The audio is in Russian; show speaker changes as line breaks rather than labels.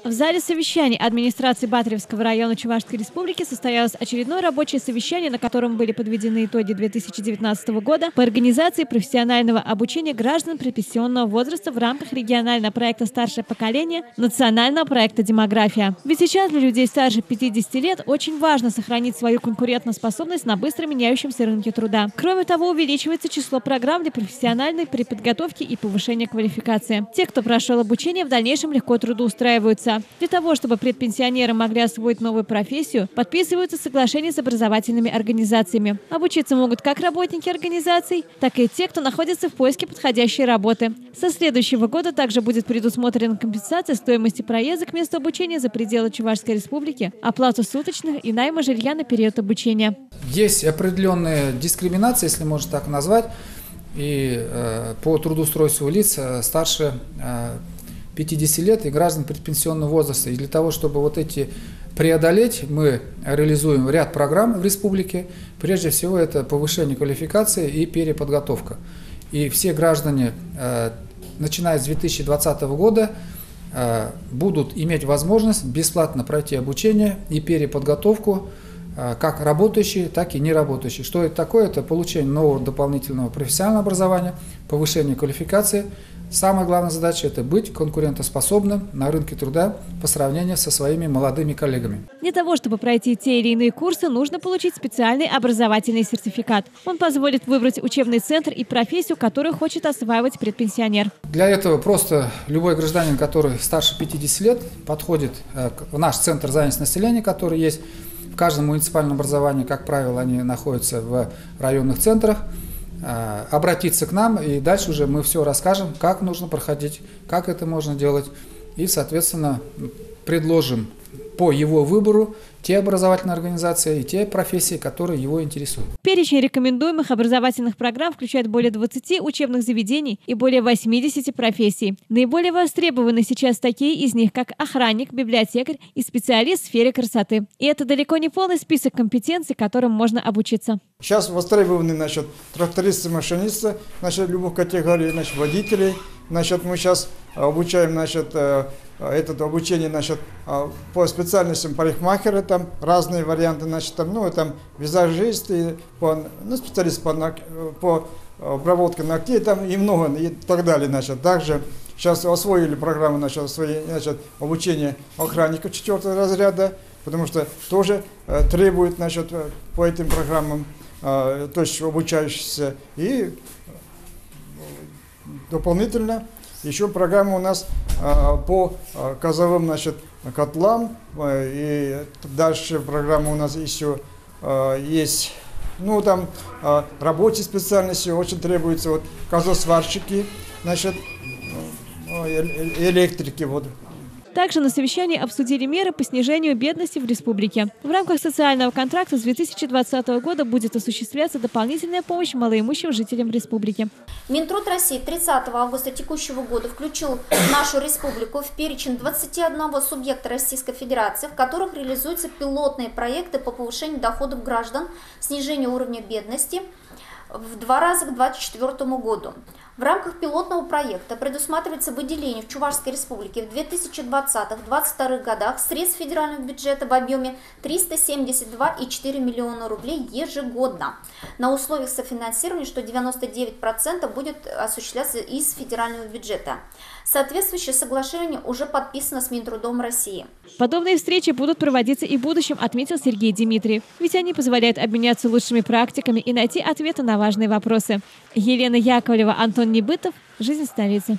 В зале совещаний администрации Батыревского района Чувашской Республики состоялось очередное рабочее совещание, на котором были подведены итоги 2019 года по организации профессионального обучения граждан предпенсионного возраста в рамках регионального проекта «Старшее поколение» национального проекта «Демография». Ведь сейчас для людей старше 50 лет очень важно сохранить свою конкурентоспособность на быстро меняющемся рынке труда. Кроме того, увеличивается число программ для профессиональной переподготовки и повышения квалификации. Те, кто прошел обучение, в дальнейшем легко трудоустраиваются. Для того, чтобы предпенсионеры могли освоить новую профессию, подписываются соглашения с образовательными организациями. Обучиться могут как работники организаций, так и те, кто находится в поиске подходящей работы. Со следующего года также будет предусмотрена компенсация стоимости проезда к месту обучения за пределы Чувашской Республики, оплата суточных и найма жилья на период обучения.
Есть определенная дискриминация, если можно так назвать, и по трудоустройству лиц старше 50 лет и граждан предпенсионного возраста. И для того, чтобы вот эти преодолеть, мы реализуем ряд программ в республике. Прежде всего, это повышение квалификации и переподготовка. И все граждане, начиная с 2020 года, будут иметь возможность бесплатно пройти обучение и переподготовку, как работающие, так и неработающие. Что это такое? Это получение нового дополнительного профессионального образования, повышение квалификации. Самая главная задача – это быть конкурентоспособным на рынке труда по сравнению со своими молодыми коллегами.
Для того, чтобы пройти те или иные курсы, нужно получить специальный образовательный сертификат. Он позволит выбрать учебный центр и профессию, которую хочет осваивать предпенсионер.
Для этого просто любой гражданин, который старше 50 лет, подходит в наш центр занятости населения, который есть в каждом муниципальном образовании. Как правило, они находятся в районных центрах. Обратиться к нам, и дальше уже мы все расскажем, как нужно проходить, как это можно делать, и, соответственно, предложим по его выбору те образовательные организации и те профессии, которые его интересуют.
Перечень рекомендуемых образовательных программ включает более 20 учебных заведений и более 80 профессий. Наиболее востребованы сейчас такие из них, как охранник, библиотекарь и специалист в сфере красоты. И это далеко не полный список компетенций, которым можно обучиться.
Сейчас востребованы трактористы, машинисты, любых категорий, водителей. Мы сейчас обучаем это обучение по специальностям парикмахера, там разные варианты, визажисты, специалисты по обработке ногтей и много, и так далее. Также сейчас освоили программу обучения охранников 4-го разряда, потому что тоже требует по этим программам, то есть обучающиеся, и дополнительно еще программа у нас по газовым котлам, и дальше программа у нас еще есть, рабочие специальности очень требуются, газосварщики, электрики,
Также на совещании обсудили меры по снижению бедности в республике. В рамках социального контракта с 2020 года будет осуществляться дополнительная помощь малоимущим жителям республики.
Минтруд России 30 августа текущего года включил нашу республику в перечень 21 субъекта Российской Федерации, в которых реализуются пилотные проекты по повышению доходов граждан, снижению уровня бедности в 2 раза к 2024 году. В рамках пилотного проекта предусматривается выделение в Чувашской Республике в 2020-2022 годах средств федерального бюджета в объеме 372,4 миллиона рублей ежегодно на условиях софинансирования, что 99% будет осуществляться из федерального бюджета. Соответствующее соглашение уже подписано с Минтрудом России.
Подобные встречи будут проводиться и в будущем, отметил Сергей Дмитриев. Ведь они позволяют обменяться лучшими практиками и найти ответы на важные вопросы. Елена Яковлева, Антон Небытов. Жизнь столицы.